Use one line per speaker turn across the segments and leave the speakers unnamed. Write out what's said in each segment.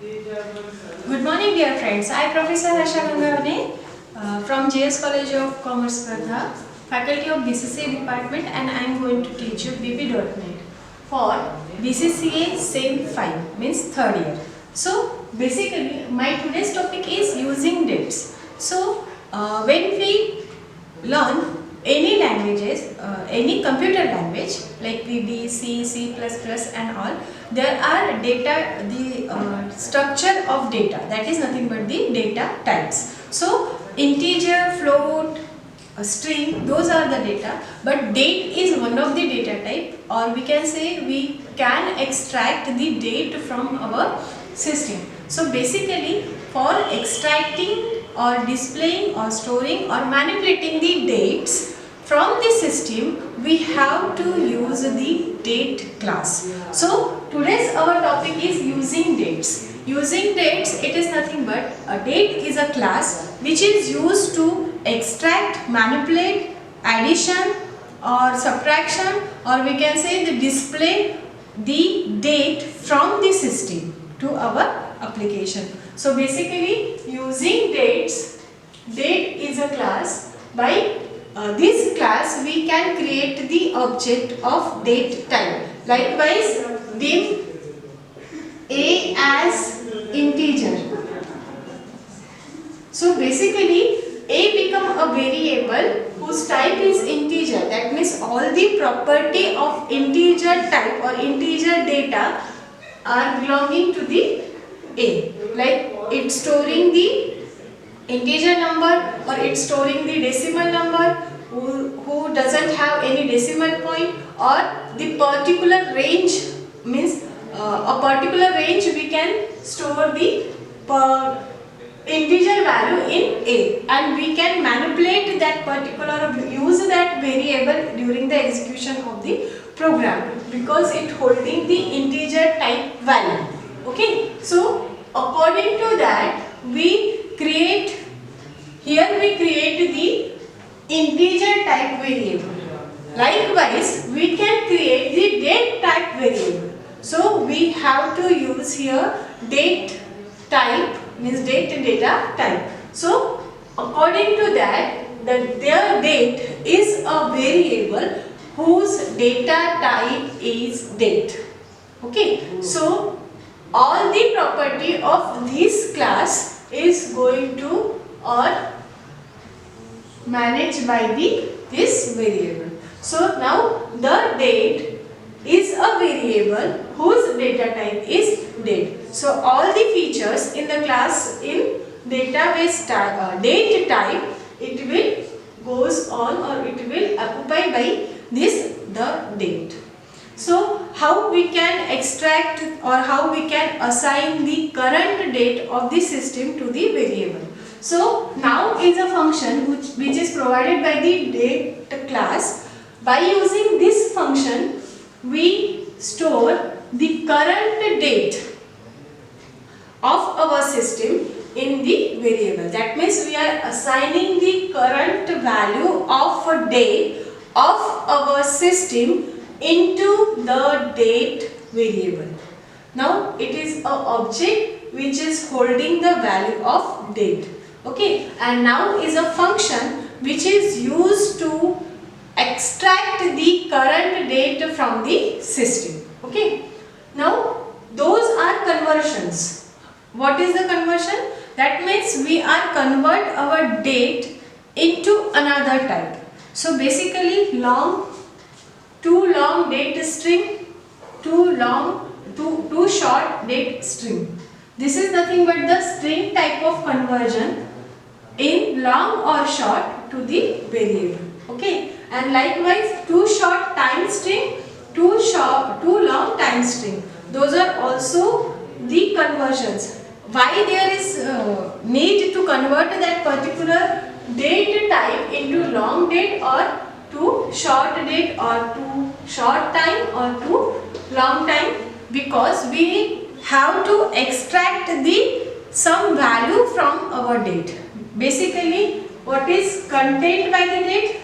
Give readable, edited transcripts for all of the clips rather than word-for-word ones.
Good morning, dear friends. I am Professor Harsha Gangavane from JS College of Commerce, Wardha, Faculty of BCCA Department, and I am going to teach you VB.NET for BCCA Sem 5, means third year. So, basically, my today's topic is using dates. So, when we learn any languages, any computer language like VB, C, C++ and all, there are data, the structure of data, that is nothing but the data types. So integer, float, string, those are the data, but date is one of the data type, or we can say we can extract the date from our system. So basically for extracting or displaying or storing or manipulating the dates from the system, we have to use the date class. So today's our topic is using dates. Using dates, it is nothing but a date is a class which is used to extract, manipulate, addition or subtraction, or we can say the display the date from the system to our application. So basically using dates, date is a class. By this class we can create the object of date type. Likewise dim a as integer. So basically a become a variable whose type is integer. That means all the property of integer type or integer data are belonging to the a. Like it's storing the integer number, or it's storing the decimal number who doesn't have any decimal point, or the particular range, means a particular range we can store the integer value in a, and we can manipulate that particular, use that variable during the execution of the program because it holding the integer type value. Okay, so according to that we create, here we create the integer type variable. Likewise we can create the date type variable. So we have to use here date type, means date and data type. So according to that, their date is a variable whose data type is date. Okay, so all the property of this class is going to or managed by this variable. So now the date is a variable whose data type is date. So all the features in the class in database date type, it will goes on, or it will occupy by this the date. So how we can extract or how we can assign the current date of the system to the variable. So now is a function which is provided by the date class. By using this function we store the current date of our system in the variable. That means we are assigning the current value of a date of our system into the date variable. Now it is a object which is holding the value of date. Okay, and now is a function which is used to extract the current date from the system. Okay, now those are conversions. What is the conversion? That means we are convert our date into another type. So basically too long date string, too short date string. This is nothing but the string type of conversion in long or short to the variable. Okay, and likewise too short time string, too long time string. Those are also the conversions. Why there is need to convert that particular date type into long date or to short date or to short time or to long time? Because we have to extract the some value from our date. Basically what is contained by the date?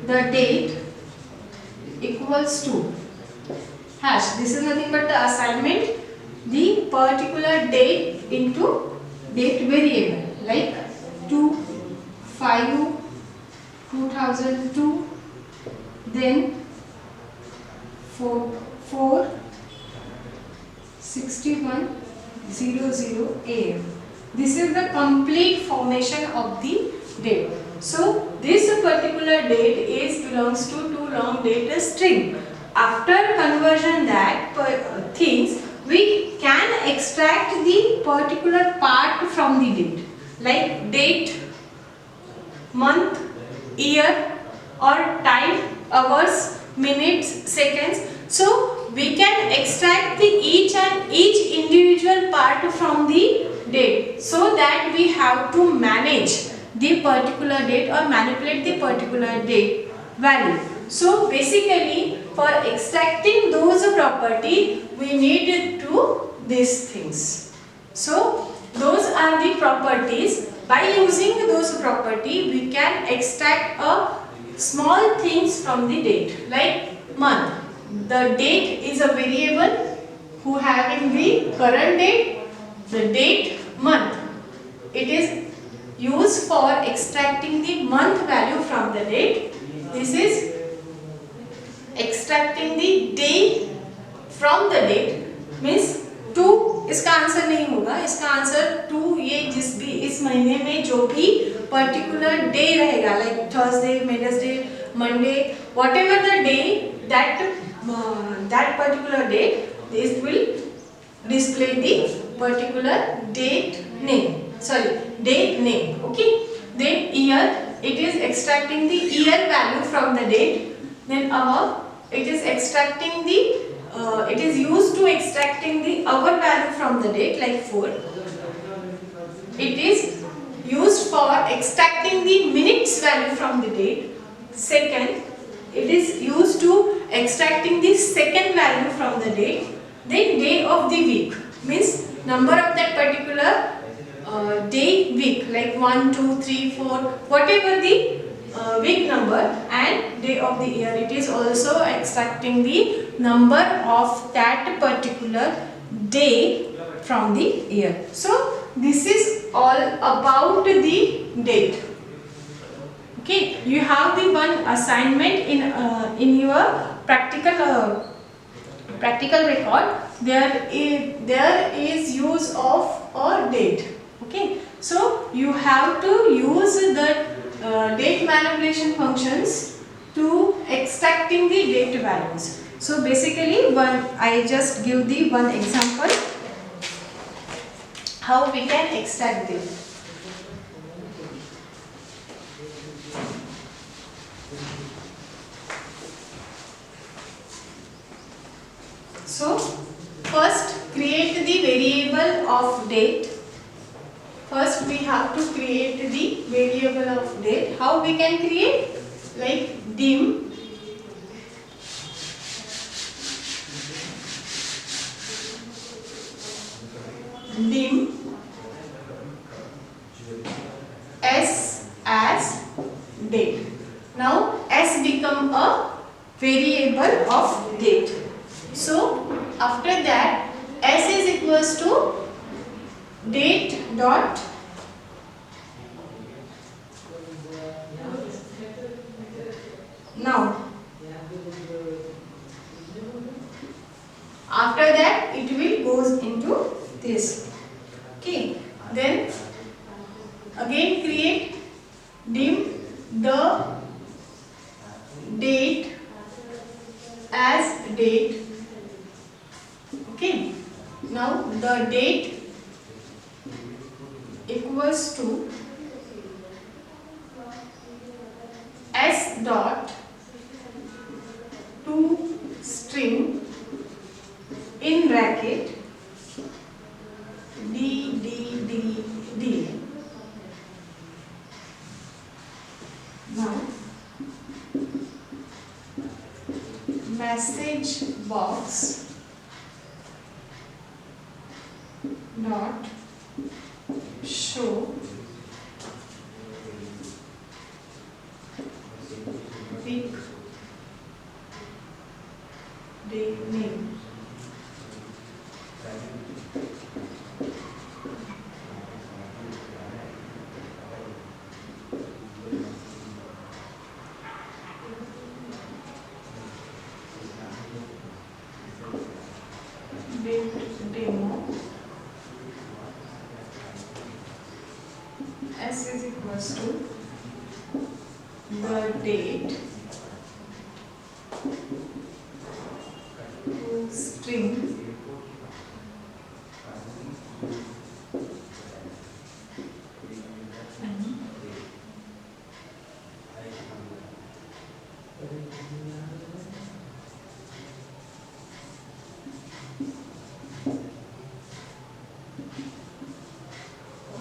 The date equals to hash. This is nothing but the assignment the particular date into date variable, like 2/5/2002, then 4/61/00 AM. This is the complete formation of the date. So this particular date is belongs to long data string. After conversion that things, we can extract the particular part from the date, like date, month, year, or time, hours, minutes, seconds. So we can extract the each individual part from the date, so that we have to manage the particular date or manipulate the particular date value. So basically, for extracting those property, we need to these things. So those are the properties. By using those property, we can extract a small things from the date, like month. The date is a variable who having the current date, the date, month. It is used for extracting the month value from the date. This is extracting the day from the date, means 2 इसका answer नहीं होगा, इसका answer 2 ये जिस भी इस महीने में जो भी पर्टिकुलर डे रहेगा, like Thursday, Wednesday, Monday, whatever the day that particular date, this will display the particular date name, date name. Okay, then year, it is extracting the year value from the date. Then hour, it is extracting the it is used to extracting the hour value from the date, like 4. It is used for extracting the minutes value from the date. Second, it is used to extracting the second value from the date. Then day of the week, means number of that particular day, week, like 1, 2, 3, 4, whatever the week number, and day of the year. It is also extracting the number of that particular day from the year. So this is all about the date. Okay, you have the one assignment in your practical record. There is use of a date. Okay, so you have to use the date manipulation functions to extracting the date values. So basically, I just give the one example how we can extract this. So first, create the variable of date. First, we have to create the variable of date. How we can create? Like dim s as date. Now s become a variable of date. So after that, s is equals to date dot now. After that, it will goes into this. Okay, then again create dim the date as date. Okay, now the date equals to s dot to string in bracket d. Now message box dot show week day name. date to string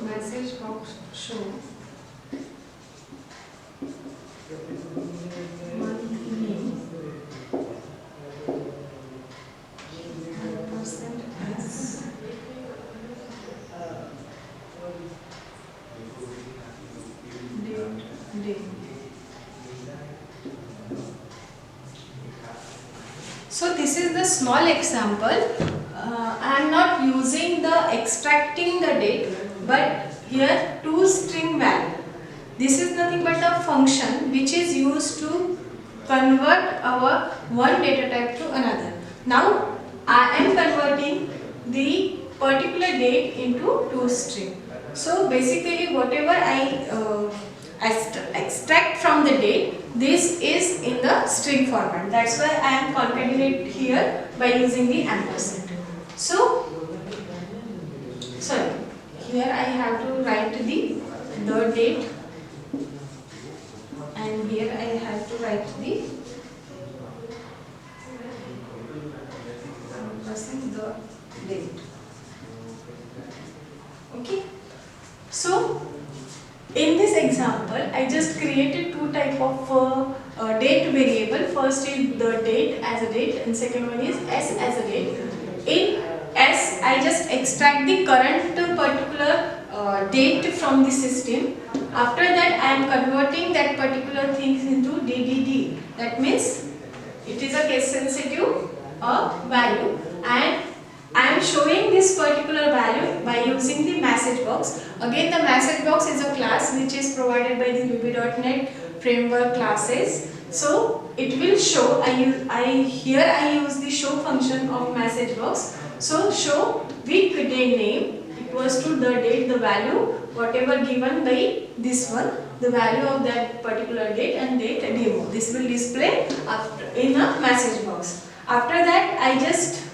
message box show month name percent s date. So this is the small example. I am not using the extracting the date, but here to string value. This is nothing but a function which is used to convert our one data type to another. Now I am converting the particular date into to string. So basically whatever I extract from the date, this is in the string format. That's why I am concatenate here by using the ampersand. So sorry, here I have to write the date, and here I have to write the the date. Okay. So in this example, I just created two type of date variable. First is the date as a date, and second one is s as a date. In s, I just extract the current particular date from the system. After that, I am converting that particular things into DDD. That means it is a case sensitive value, and I am showing this particular value by using the message box. Again, the message box is a class which is provided by the VB.NET framework classes. So it will show. Here I use the show function of message box. So show weekday name equals to the date, the value whatever given by this one, the value of that particular date and date demo. This will display after in a message box. After that, I just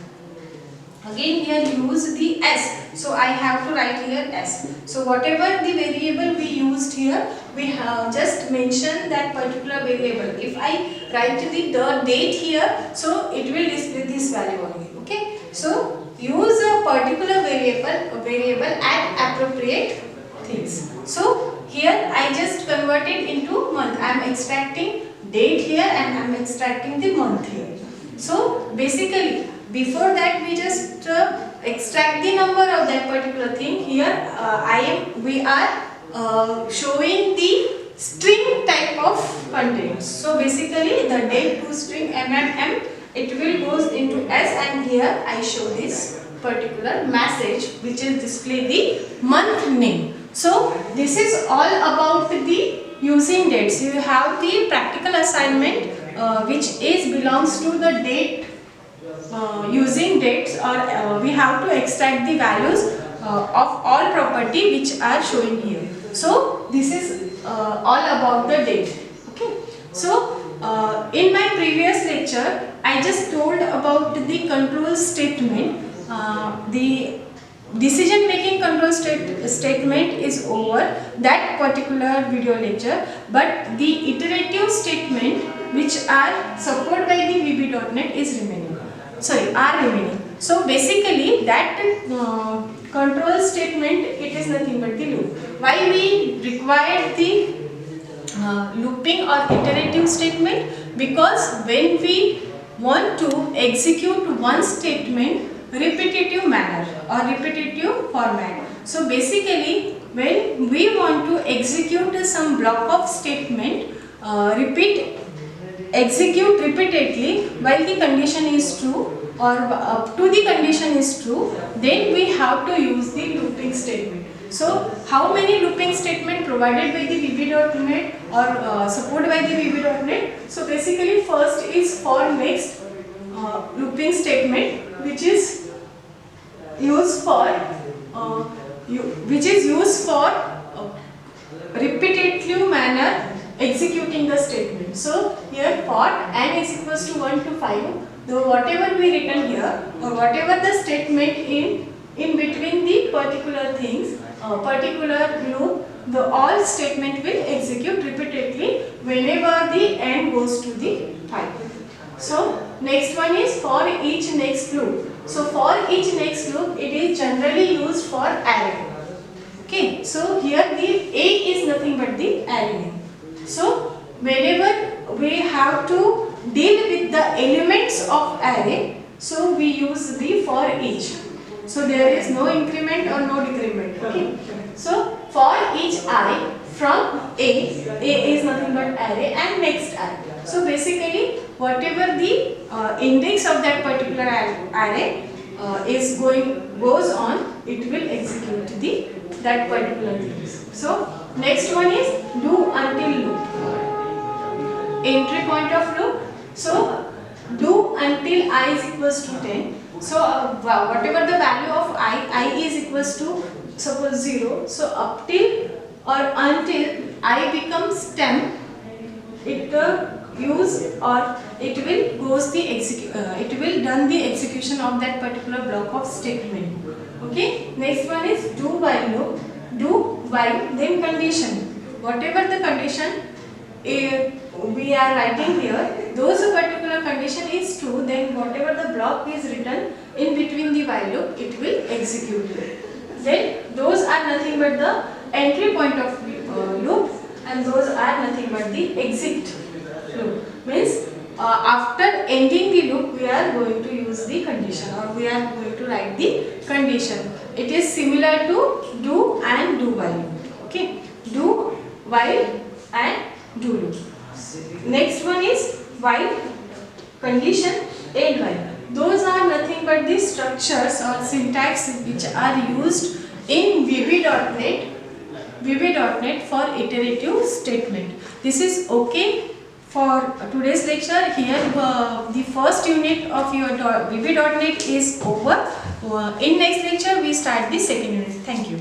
again here use the s. So I have to write here s. So whatever the variable we used here, we have just mentioned that particular variable. If I write the date here, so it will display this value only. Okay. So use a particular variable at appropriate things. So here I just converted into month. I am extracting date here and I am extracting the month here. So basically, before that we just extract the number of that particular thing. Here we are showing the string type of contents. So basically the date to string MMM, it will goes into S, and here I show this particular message which is display the month name. So this is all about the using dates. You have the practical assignment which belongs to the date. Using dates, or we have to extract the values of all property which are showing here. So this is all about the date. Okay. So in my previous lecture, I just told about the control statement. The decision making control statement is over that particular video lecture, but the iterative statement which are supported by the VB.NET is remaining. Are remaining. So basically that control statement, it is nothing but the loop. Why we require the looping or iterative statement? Because when we want to execute one statement repetitive manner or repetitive format. So basically when we want to execute some block of statement, execute repeatedly while the condition is true or up to the condition is true, then we have to use the looping statement. So how many looping statement provided by the VB.NET or supported by the VB.NET? So basically first is for next looping statement which is used for repetitive manner executing the statement. So here for n is equals to 1 to 5, though whatever we written here or whatever the statement in between the particular things, particular loop, the all statement will execute repeatedly whenever the n goes to the 5. So next one is for each next loop. So for each next loop, it is generally used for array. Okay, so here the A is nothing but the array name. So whenever we have to deal with the elements of array, so we use the for each. So there is no increment or no decrement. Okay, so for each I from A is nothing but array and next array. So basically whatever the index of that particular array goes on, it will execute that particular things. So next one is do until loop. Entry point of loop. So do until I is equals to 10. So whatever the value of I is equals to suppose 0. So up till or until I becomes 10, it will done the execution of that particular block of statement. Okay. Next one is do while loop. Do while then condition. Whatever the condition we are writing here, those particular condition is true, then whatever the block is written in between the while loop, it will execute. Then those are nothing but the entry point of loop, and those are nothing but the exit loop. Means after ending the loop, we are going to use the condition, or we are going to write the condition. It is similar to do and do while. Okay, do while and do loop. Next one is while, condition, and while. Those are nothing but the structures or syntax which are used in VB.NET for iterative statement. This is okay for today's lecture. Here the first unit of your VB.NET is over. In next lecture we start the second unit. Thank you.